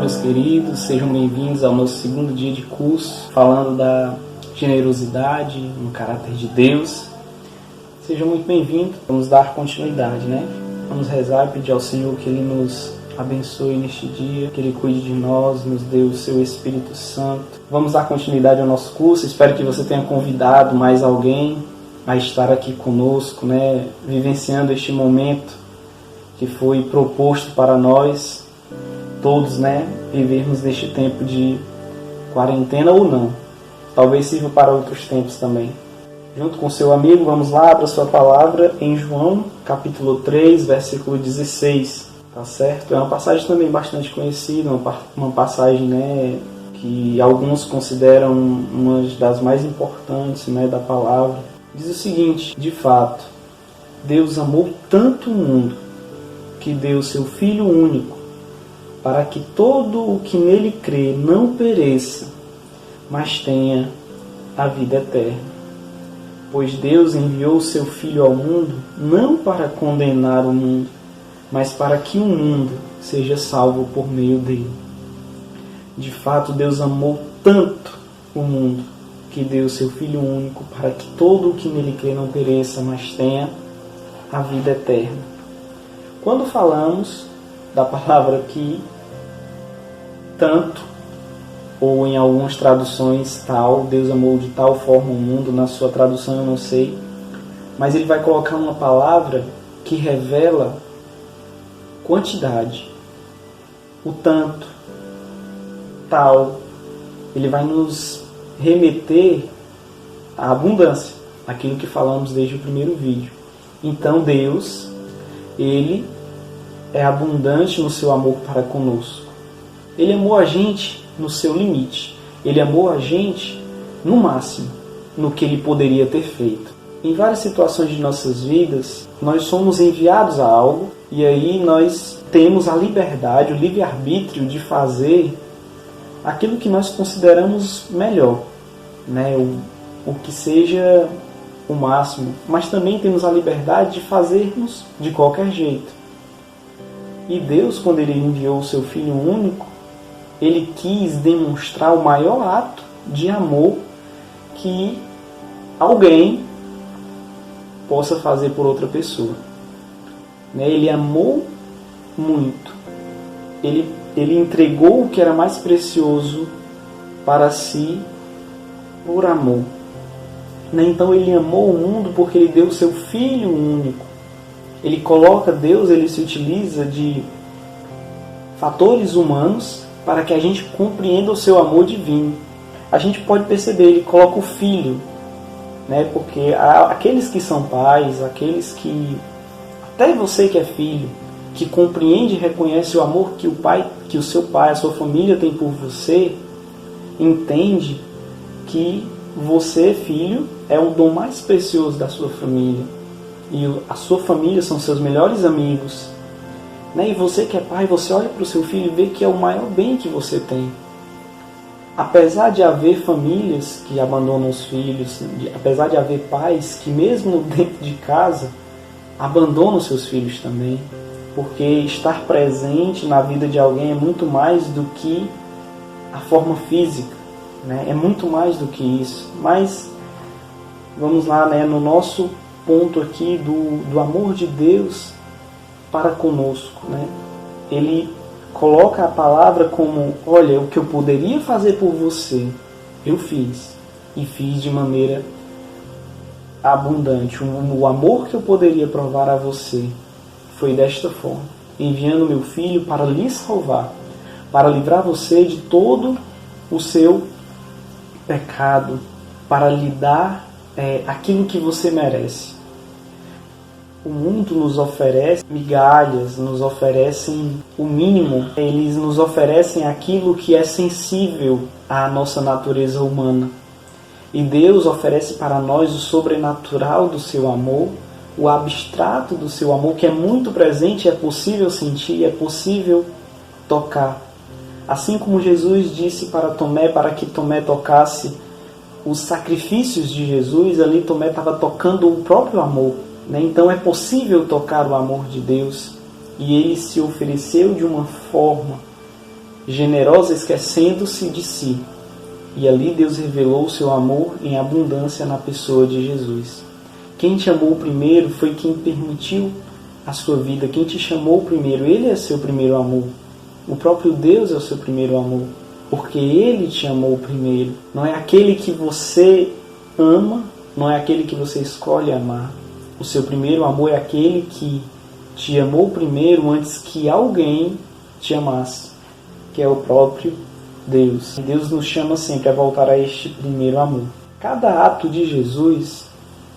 meus queridos, sejam bem-vindos ao nosso segundo dia de curso, falando da generosidade no caráter de Deus. Sejam muito bem-vindos, vamos dar continuidade, né? Vamos rezar e pedir ao Senhor que Ele nos abençoe neste dia, que Ele cuide de nós, nos dê o seu Espírito Santo. Vamos dar continuidade ao nosso curso, espero que você tenha convidado mais alguém a estar aqui conosco, né? Vivenciando este momento que foi proposto para nós todos, né, vivermos neste tempo de quarentena ou não. Talvez sirva para outros tempos também. Junto com seu amigo, vamos lá, abra sua palavra em João, capítulo 3, versículo 16. Tá certo? É uma passagem também bastante conhecida, uma passagem, né, que alguns consideram uma das mais importantes, né, da palavra. Diz o seguinte: de fato, Deus amou tanto o mundo que deu seu Filho único, para que todo o que nele crê não pereça, mas tenha a vida eterna. Pois Deus enviou seu Filho ao mundo, não para condenar o mundo, mas para que o mundo seja salvo por meio dele. De fato, Deus amou tanto o mundo, que deu seu Filho único, para que todo o que nele crê não pereça, mas tenha a vida eterna. Quando falamos da palavra aqui, tanto, ou em algumas traduções tal, Deus amou de tal forma o mundo, na sua tradução eu não sei, mas ele vai colocar uma palavra que revela quantidade, o tanto, tal, ele vai nos remeter à abundância, aquilo que falamos desde o primeiro vídeo. Então Deus, Ele é abundante no seu amor para conosco. Ele amou a gente no seu limite. Ele amou a gente no máximo, no que Ele poderia ter feito. Em várias situações de nossas vidas, nós somos enviados a algo e aí nós temos a liberdade, o livre-arbítrio de fazer aquilo que nós consideramos melhor, né? O que seja o máximo, mas também temos a liberdade de fazermos de qualquer jeito. E Deus, quando Ele enviou o seu Filho único, Ele quis demonstrar o maior ato de amor que alguém possa fazer por outra pessoa. Ele amou muito. Ele entregou o que era mais precioso para si por amor. Então Ele amou o mundo porque Ele deu o seu Filho único. Ele coloca Deus, Ele se utiliza de fatores humanos para que a gente compreenda o seu amor divino. A gente pode perceber, Ele coloca o Filho, né? Porque aqueles que são pais, aqueles que, até você que é filho, que compreende e reconhece o amor que o seu pai, a sua família tem por você, entende que você, filho, é o dom mais precioso da sua família. E a sua família são seus melhores amigos. E você que é pai, você olha para o seu filho e vê que é o maior bem que você tem. Apesar de haver famílias que abandonam os filhos, apesar de haver pais que mesmo dentro de casa abandonam seus filhos também, porque estar presente na vida de alguém é muito mais do que a forma física, né? É muito mais do que isso. Mas vamos lá, né, no nosso ponto aqui do amor de Deus para conosco, né? Ele coloca a palavra como: olha, o que eu poderia fazer por você, eu fiz, e fiz de maneira abundante. O amor que eu poderia provar a você foi desta forma, enviando meu Filho para lhe salvar, para livrar você de todo o seu pecado, para lhe dar aquilo que você merece. O mundo nos oferece migalhas, nos oferecem o mínimo, eles nos oferecem aquilo que é sensível à nossa natureza humana. E Deus oferece para nós o sobrenatural do seu amor, o abstrato do seu amor, que é muito presente, é possível sentir, é possível tocar. Assim como Jesus disse para Tomé, para que Tomé tocasse os sacrifícios de Jesus, ali Tomé estava tocando o próprio amor. Então é possível tocar o amor de Deus, e Ele se ofereceu de uma forma generosa esquecendo-se de si. E ali Deus revelou o seu amor em abundância na pessoa de Jesus. Quem te amou primeiro foi quem permitiu a sua vida. Quem te chamou primeiro, Ele é seu primeiro amor. O próprio Deus é o seu primeiro amor, porque Ele te amou primeiro. Não é aquele que você ama, não é aquele que você escolhe amar. O seu primeiro amor é aquele que te amou primeiro antes que alguém te amasse, que é o próprio Deus. Deus nos chama sempre a voltar a este primeiro amor. Cada ato de Jesus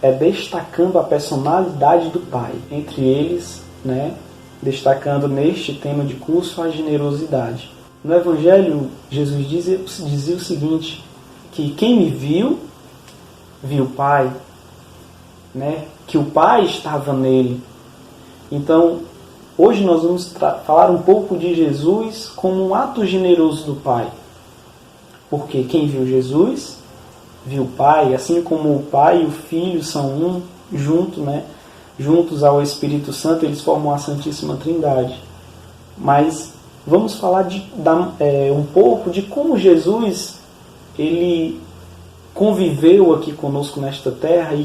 é destacando a personalidade do Pai. Entre eles, destacando neste tema de curso a generosidade. No Evangelho, Jesus dizia o seguinte, que quem me viu, viu o Pai, que o Pai estava nele. Então, hoje nós vamos falar um pouco de Jesus como um ato generoso do Pai. Porque quem viu Jesus, viu o Pai, assim como o Pai e o Filho são um, juntos ao Espírito Santo, eles formam a Santíssima Trindade. Mas vamos falar um pouco de como Jesus ele conviveu aqui conosco nesta terra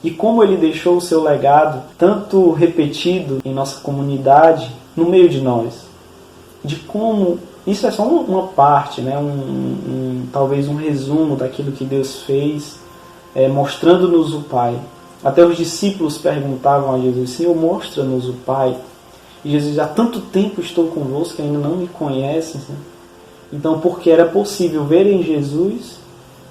e como ele deixou o seu legado, tanto repetido em nossa comunidade, no meio de nós. De como, isso é só uma parte, talvez um resumo daquilo que Deus fez, mostrando-nos o Pai. Até os discípulos perguntavam a Jesus, Senhor, mostra-nos o Pai. E Jesus, há tanto tempo estou convosco que ainda não me conhecem. Então, porque era possível ver em Jesus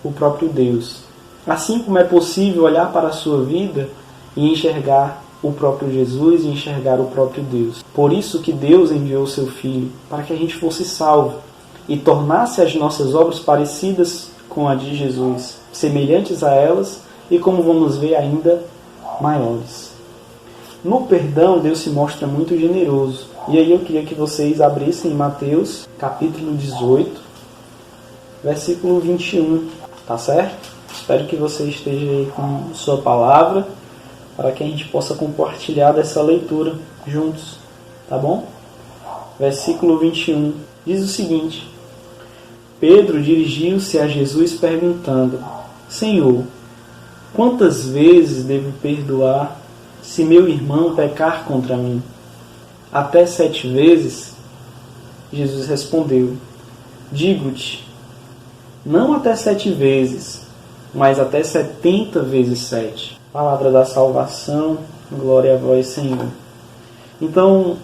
o próprio Deus. Assim como é possível olhar para a sua vida e enxergar o próprio Jesus e enxergar o próprio Deus. Por isso que Deus enviou o seu Filho, para que a gente fosse salvo e tornasse as nossas obras parecidas com a de Jesus, semelhantes a elas e, como vamos ver, ainda maiores. No perdão, Deus se mostra muito generoso. E aí eu queria que vocês abrissem em Mateus, capítulo 18, versículo 21, tá certo? Espero que você esteja aí com sua palavra, para que a gente possa compartilhar dessa leitura juntos, tá bom? Versículo 21 diz o seguinte: Pedro dirigiu-se a Jesus perguntando, Senhor, quantas vezes devo perdoar se meu irmão pecar contra mim? Até 7 vezes? Jesus respondeu, digo-te, não até 7 vezes, mas até 70 vezes 7. Palavra da salvação, glória a vós, Senhor. Então,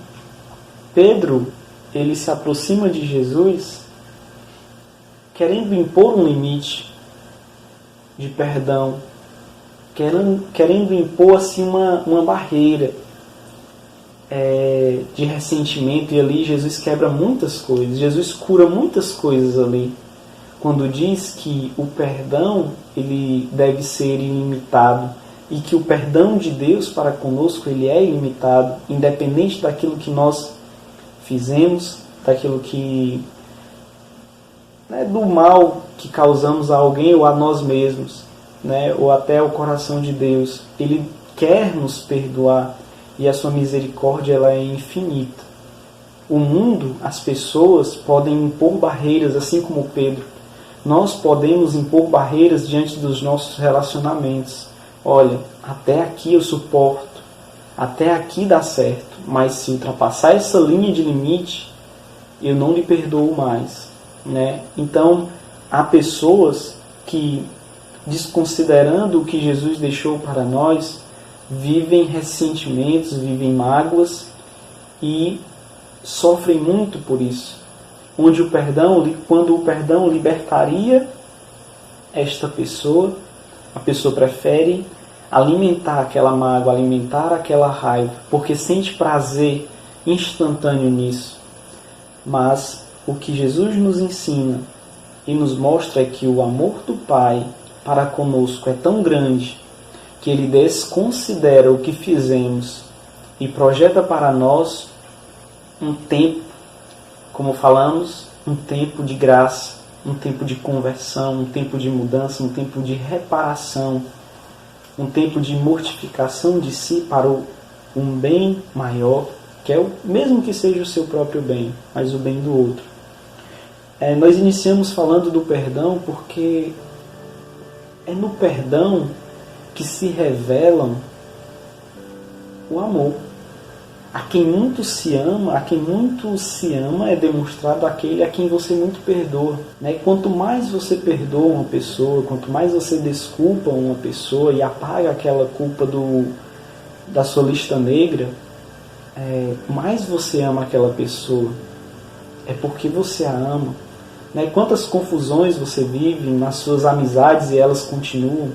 Pedro, ele se aproxima de Jesus, querendo impor um limite de perdão, querendo impor assim uma barreira de ressentimento, e ali Jesus quebra muitas coisas, Jesus cura muitas coisas ali, quando diz que o perdão ele deve ser ilimitado, e que o perdão de Deus para conosco ele é ilimitado, independente daquilo que nós fizemos, daquilo que do mal que causamos a alguém ou a nós mesmos, ou até ao coração de Deus. Ele quer nos perdoar e a sua misericórdia ela é infinita. O mundo, as pessoas podem impor barreiras, assim como Pedro. Nós podemos impor barreiras diante dos nossos relacionamentos. Olha, até aqui eu suporto, até aqui dá certo, mas se ultrapassar essa linha de limite, eu não lhe perdoo mais. Então, há pessoas que, desconsiderando o que Jesus deixou para nós, vivem ressentimentos, vivem mágoas e sofrem muito por isso. Quando o perdão libertaria esta pessoa, a pessoa prefere alimentar aquela mágoa, alimentar aquela raiva, porque sente prazer instantâneo nisso. Mas o que Jesus nos ensina e nos mostra é que o amor do Pai para conosco é tão grande que Ele desconsidera o que fizemos e projeta para nós um tempo, como falamos, um tempo de graça, um tempo de conversão, um tempo de mudança, um tempo de reparação, um tempo de mortificação de si para um bem maior, que é o mesmo que seja o seu próprio bem, mas o bem do outro. Nós iniciamos falando do perdão porque é no perdão que se revelam o amor. A quem muito se ama é demonstrado aquele a quem você muito perdoa. Né? Quanto mais você perdoa uma pessoa, quanto mais você desculpa uma pessoa e apaga aquela culpa da sua lista negra, mais você ama aquela pessoa. É porque você a ama. Né? Quantas confusões você vive nas suas amizades e elas continuam?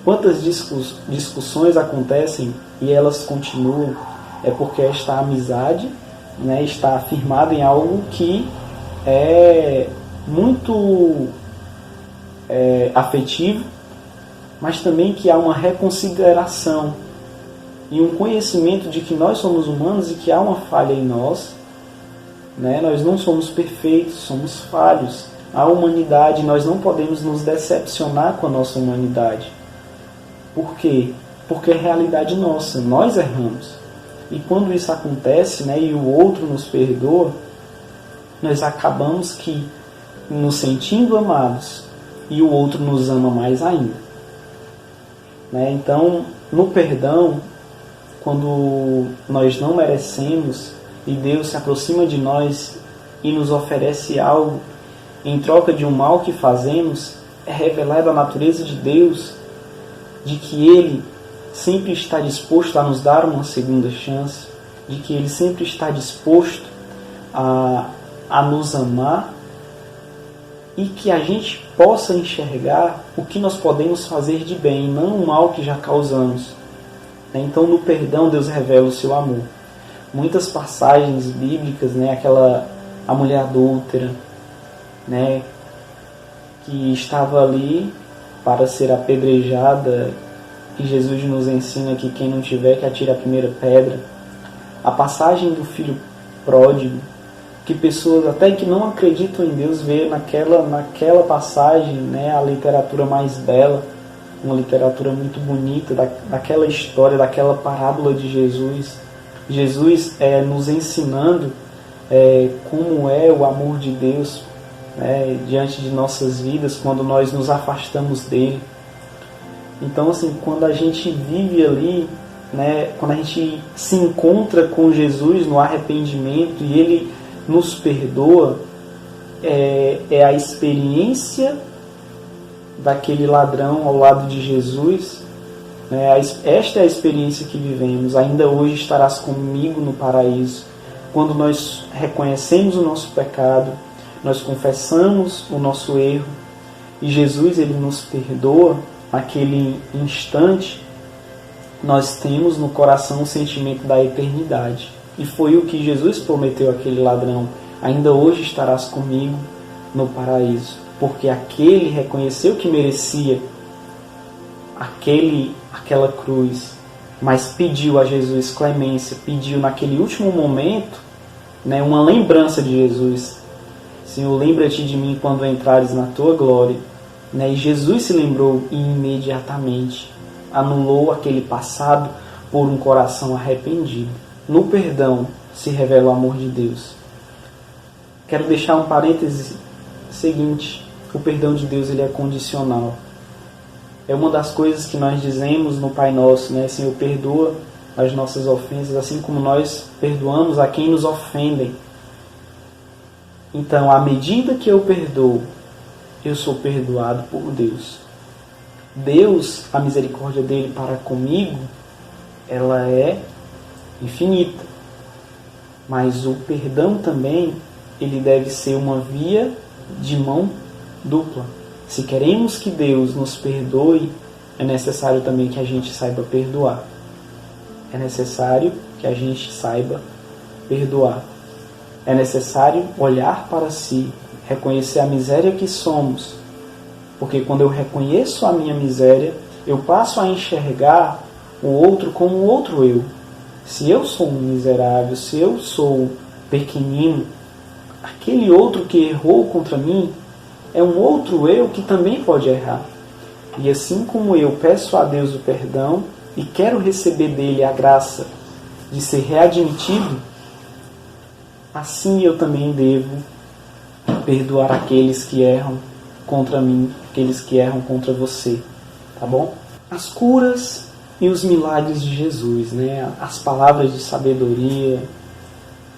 Quantas discussões acontecem e elas continuam? É porque esta amizade, né, está firmada em algo que é muito afetivo, mas também que há uma reconsideração e um conhecimento de que nós somos humanos e que há uma falha em nós. Né? Nós não somos perfeitos, somos falhos. A humanidade, nós não podemos nos decepcionar com a nossa humanidade. Por quê? Porque é realidade nossa, nós erramos. E quando isso acontece, né, e o outro nos perdoa, nós acabamos que nos sentindo amados e o outro nos ama mais ainda. Né? Então, no perdão, quando nós não merecemos e Deus se aproxima de nós e nos oferece algo em troca de um mal que fazemos, é revelada a natureza de Deus, de que Ele sempre está disposto a nos dar uma segunda chance, de que Ele sempre está disposto a nos amar e que a gente possa enxergar o que nós podemos fazer de bem, não o mal que já causamos. Então, no perdão, Deus revela o seu amor. Muitas passagens bíblicas, né, a mulher adúltera, né, que estava ali para ser apedrejada, e Jesus nos ensina que quem não tiver que atire a primeira pedra. A passagem do filho pródigo, que pessoas até que não acreditam em Deus vê naquela passagem, né, a literatura mais bela, uma literatura muito bonita daquela história, daquela parábola de Jesus. Jesus nos ensinando como é o amor de Deus diante de nossas vidas quando nós nos afastamos dele. Então, assim, quando a gente vive ali, né, quando a gente se encontra com Jesus no arrependimento e Ele nos perdoa, é a experiência daquele ladrão ao lado de Jesus. Esta é a experiência que vivemos. Ainda hoje estarás comigo no paraíso. Quando nós reconhecemos o nosso pecado, nós confessamos o nosso erro e Jesus ele nos perdoa. Naquele instante, nós temos no coração o sentimento da eternidade. E foi o que Jesus prometeu àquele ladrão: ainda hoje estarás comigo no paraíso. Porque aquele reconheceu que merecia aquela cruz, mas pediu a Jesus clemência, pediu naquele último momento, né, uma lembrança de Jesus. Senhor, lembra-te de mim quando entrares na tua glória. E Jesus se lembrou e imediatamente anulou aquele passado por um coração arrependido. No perdão se revela o amor de Deus. Quero deixar um parêntese seguinte: o perdão de Deus ele é condicional. É uma das coisas que nós dizemos no Pai Nosso, né? Senhor, perdoa as nossas ofensas, assim como nós perdoamos a quem nos ofendem. Então, à medida que eu perdoo, eu sou perdoado por Deus. Deus, a misericórdia dele para comigo, ela é infinita. Mas o perdão também, ele deve ser uma via de mão dupla. Se queremos que Deus nos perdoe, é necessário também que a gente saiba perdoar. É necessário que a gente saiba perdoar. É necessário olhar para si, reconhecer a miséria que somos. Porque quando eu reconheço a minha miséria, eu passo a enxergar o outro como um outro eu. Se eu sou um miserável, se eu sou pequenino, aquele outro que errou contra mim é um outro eu que também pode errar. E assim como eu peço a Deus o perdão e quero receber dele a graça de ser readmitido, assim eu também devo perdoar aqueles que erram contra mim, aqueles que erram contra você, tá bom? As curas e os milagres de Jesus, né? As palavras de sabedoria,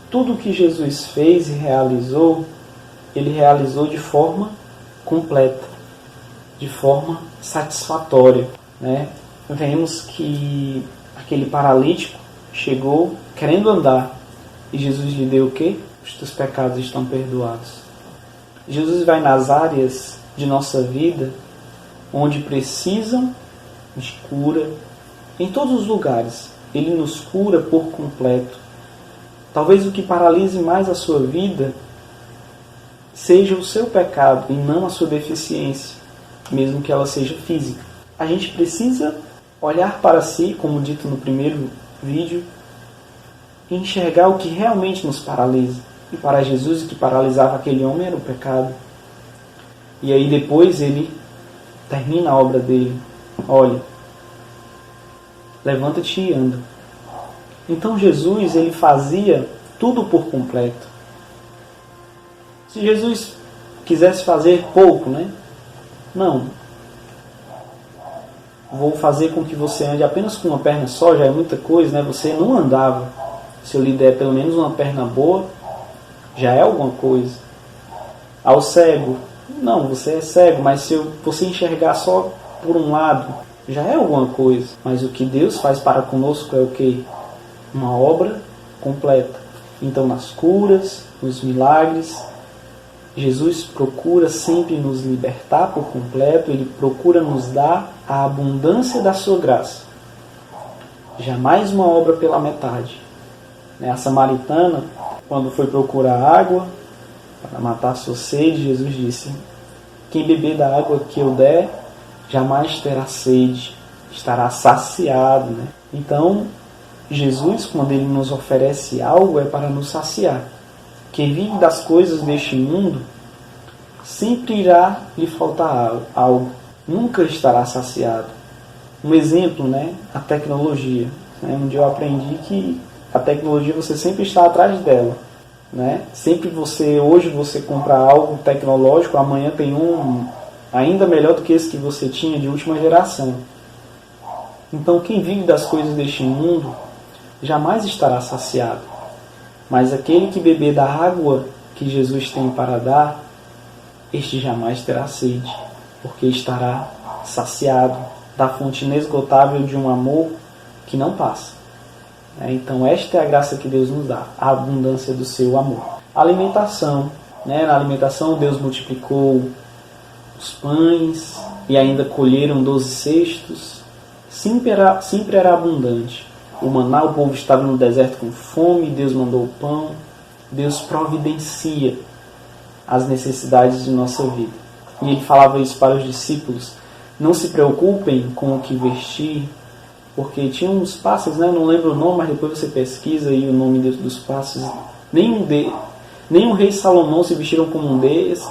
tudo que Jesus fez e realizou, ele realizou de forma completa, de forma satisfatória, né? Vemos que aquele paralítico chegou querendo andar e Jesus lhe deu o quê? Os teus pecados estão perdoados. Jesus vai nas áreas de nossa vida onde precisam de cura, em todos os lugares. Ele nos cura por completo. Talvez o que paralise mais a sua vida seja o seu pecado e não a sua deficiência, mesmo que ela seja física. A gente precisa olhar para si, como dito no primeiro vídeo, e enxergar o que realmente nos paralisa. E para Jesus, o que paralisava aquele homem era o pecado. E aí depois ele termina a obra dele. Olha, levanta-te e anda. Então Jesus, ele fazia tudo por completo. Se Jesus quisesse fazer pouco, né? Não. Vou fazer com que você ande apenas com uma perna só, já é muita coisa, né? Você não andava. Se eu lhe der pelo menos uma perna boa, já é alguma coisa. Ao cego, não, você é cego, mas se você enxergar só por um lado, já é alguma coisa. Mas o que Deus faz para conosco é o quê? Uma obra completa. Então, nas curas, nos milagres, Jesus procura sempre nos libertar por completo, Ele procura nos dar a abundância da sua graça. Jamais uma obra pela metade. A samaritana, quando foi procurar água para matar sua sede, Jesus disse: quem beber da água que eu der, jamais terá sede, estará saciado. Né? Então, Jesus, quando Ele nos oferece algo, é para nos saciar. Quem vive das coisas deste mundo, sempre irá lhe faltar algo. Nunca estará saciado. Um exemplo, né? A tecnologia. Onde eu aprendi que a tecnologia você sempre está atrás dela. Né? Sempre hoje você compra algo tecnológico, amanhã tem um ainda melhor do que esse que você tinha de última geração. Então quem vive das coisas deste mundo jamais estará saciado. Mas aquele que beber da água que Jesus tem para dar, este jamais terá sede, porque estará saciado da fonte inesgotável de um amor que não passa. Então esta é a graça que Deus nos dá, a abundância do seu amor. A alimentação, né? Na alimentação Deus multiplicou os pães e ainda colheram 12 cestos. Sempre era abundante. O maná, o povo estava no deserto com fome, Deus mandou o pão. Deus providencia as necessidades de nossa vida. E Ele falava isso para os discípulos: não se preocupem com o que vestir, porque tinha uns pássaros, né? Eu não lembro o nome, mas depois você pesquisa aí o nome dos pássaros. Nem o rei Salomão se vestiram como um deles,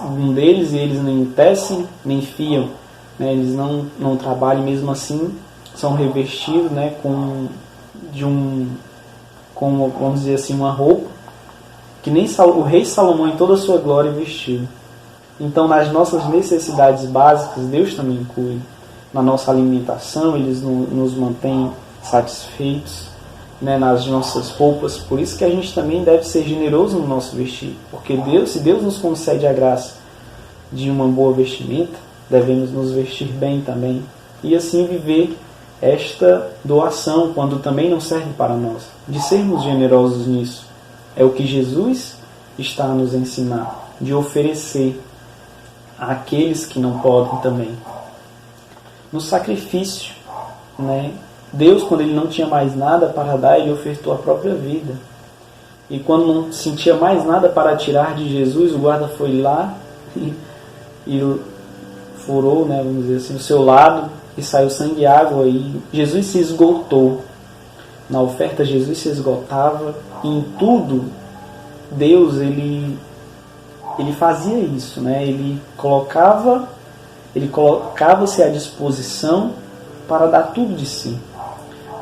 e eles nem tecem, nem fiam. Né? Eles não trabalham, mesmo assim são revestidos, né? com, vamos dizer assim, uma roupa que nem o rei Salomão em toda a sua glória vestiu. Então, nas nossas necessidades básicas, Deus também cuida. Na nossa alimentação, Ele nos mantém satisfeitos, né, nas nossas roupas. Por isso que a gente também deve ser generoso no nosso vestir. Porque se Deus nos concede a graça de uma boa vestimenta, devemos nos vestir bem também. E assim viver esta doação, quando também não serve para nós. De sermos generosos nisso. É o que Jesus está a nos ensinar. De oferecer àqueles que não podem também. No sacrifício, né? Deus, quando Ele não tinha mais nada para dar, Ele ofertou a própria vida. E quando não sentia mais nada para tirar de Jesus, o guarda foi lá e furou, né, vamos dizer assim, o seu lado, e saiu sangue e água, e Jesus se esgotou. Na oferta, Jesus se esgotava, e em tudo, Deus, Ele fazia isso, né? Ele colocava-se à disposição para dar tudo de si.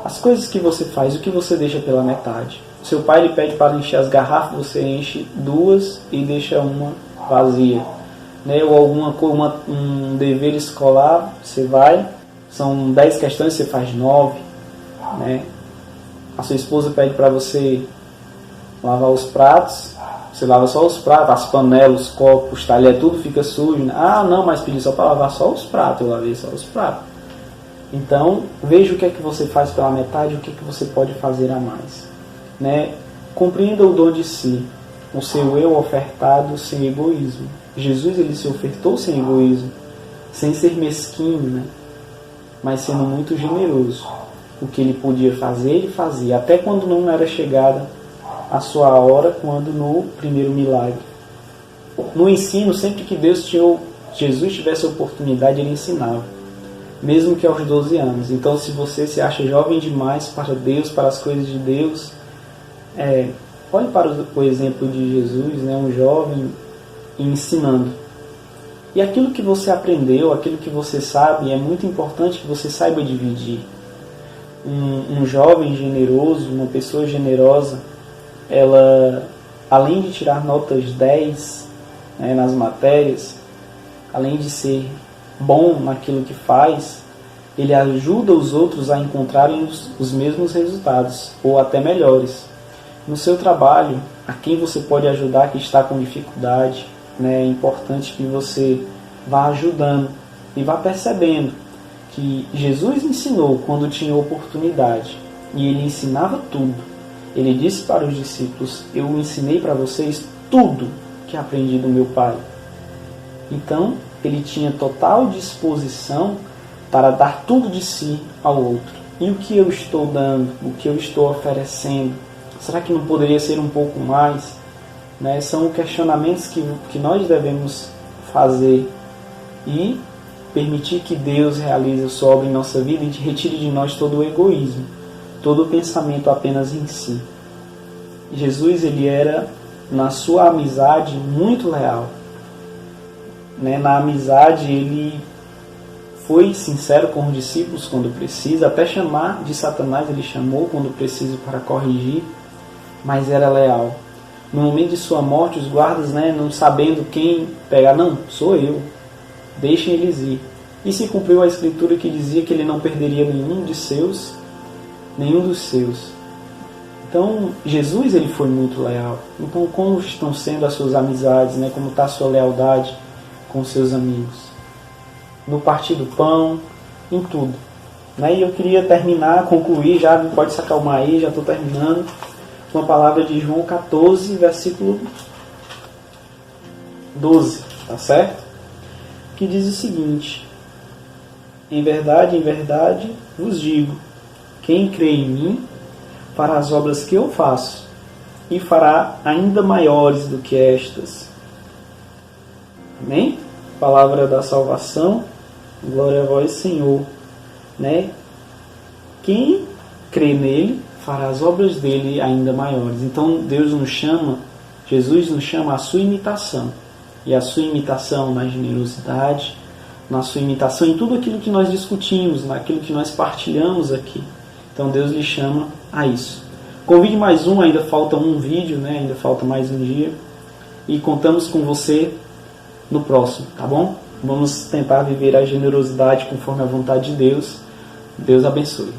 As coisas que você faz, o que você deixa pela metade. Seu pai lhe pede para encher as garrafas, você enche 2 e deixa uma vazia, né? Ou um dever escolar, você vai, são 10 questões, você faz 9, né? A sua esposa pede para você lavar os pratos, você lava só os pratos, as panelas, os copos, os talheres, tudo fica sujo, né? Ah, não, mas pedi só para lavar só os pratos, eu lavei só os pratos. Então, veja o que é que você faz pela metade, o que é que você pode fazer a mais, né? Compreenda o dom de si, o seu eu ofertado sem egoísmo. Jesus, ele se ofertou sem egoísmo, sem ser mesquinho, né? Mas sendo muito generoso. O que ele podia fazer, ele fazia, até quando não era chegada a sua hora, quando no primeiro milagre. No ensino, sempre que Jesus tivesse a oportunidade, ele ensinava, mesmo que aos 12 anos. Então, se você se acha jovem demais para Deus, para as coisas de Deus, olhe para o exemplo de Jesus, né, um jovem ensinando. E aquilo que você aprendeu, aquilo que você sabe, é muito importante que você saiba dividir. Um jovem generoso, uma pessoa generosa, ela, além de tirar notas 10, né, nas matérias, além de ser bom naquilo que faz, ele ajuda os outros a encontrarem os mesmos resultados, ou até melhores. No seu trabalho, a quem você pode ajudar que está com dificuldade, né, é importante que você vá ajudando e vá percebendo que Jesus ensinou quando tinha oportunidade, e ele ensinava tudo. Ele disse para os discípulos: eu ensinei para vocês tudo que aprendi do meu Pai. Então, ele tinha total disposição para dar tudo de si ao outro. E o que eu estou dando, o que eu estou oferecendo, será que não poderia ser um pouco mais? Né? São questionamentos que nós devemos fazer e permitir que Deus realize a sua obra em nossa vida e retire de nós todo o egoísmo, todo o pensamento apenas em si. Jesus, ele era, na sua amizade, muito leal. Né? Na amizade, ele foi sincero com os discípulos quando precisa, até chamar de Satanás ele chamou quando precisa para corrigir, mas era leal. No momento de sua morte, os guardas, né, não sabendo quem pegar, não, sou eu, deixem eles ir. E se cumpriu a escritura que dizia que ele não perderia nenhum dos seus. Então, Jesus, ele foi muito leal. Então, como estão sendo as suas amizades, né? Como está a sua lealdade com seus amigos? No partir do pão, em tudo. Né? E eu queria concluir, já pode se acalmar aí, já estou terminando, com a palavra de João 14, versículo 12, tá certo? Que diz o seguinte: em verdade vos digo, quem crê em mim fará as obras que eu faço, e fará ainda maiores do que estas. Amém? Palavra da salvação, glória a vós, Senhor. Né? Quem crê nele fará as obras dele ainda maiores. Então Deus nos chama, Jesus nos chama à sua imitação. E a sua imitação na generosidade, na sua imitação em tudo aquilo que nós discutimos, naquilo que nós partilhamos aqui. Então Deus lhe chama a isso. Convide mais um, ainda falta um vídeo, né? Ainda falta mais um dia. E contamos com você no próximo, tá bom? Vamos tentar viver a generosidade conforme a vontade de Deus. Deus abençoe.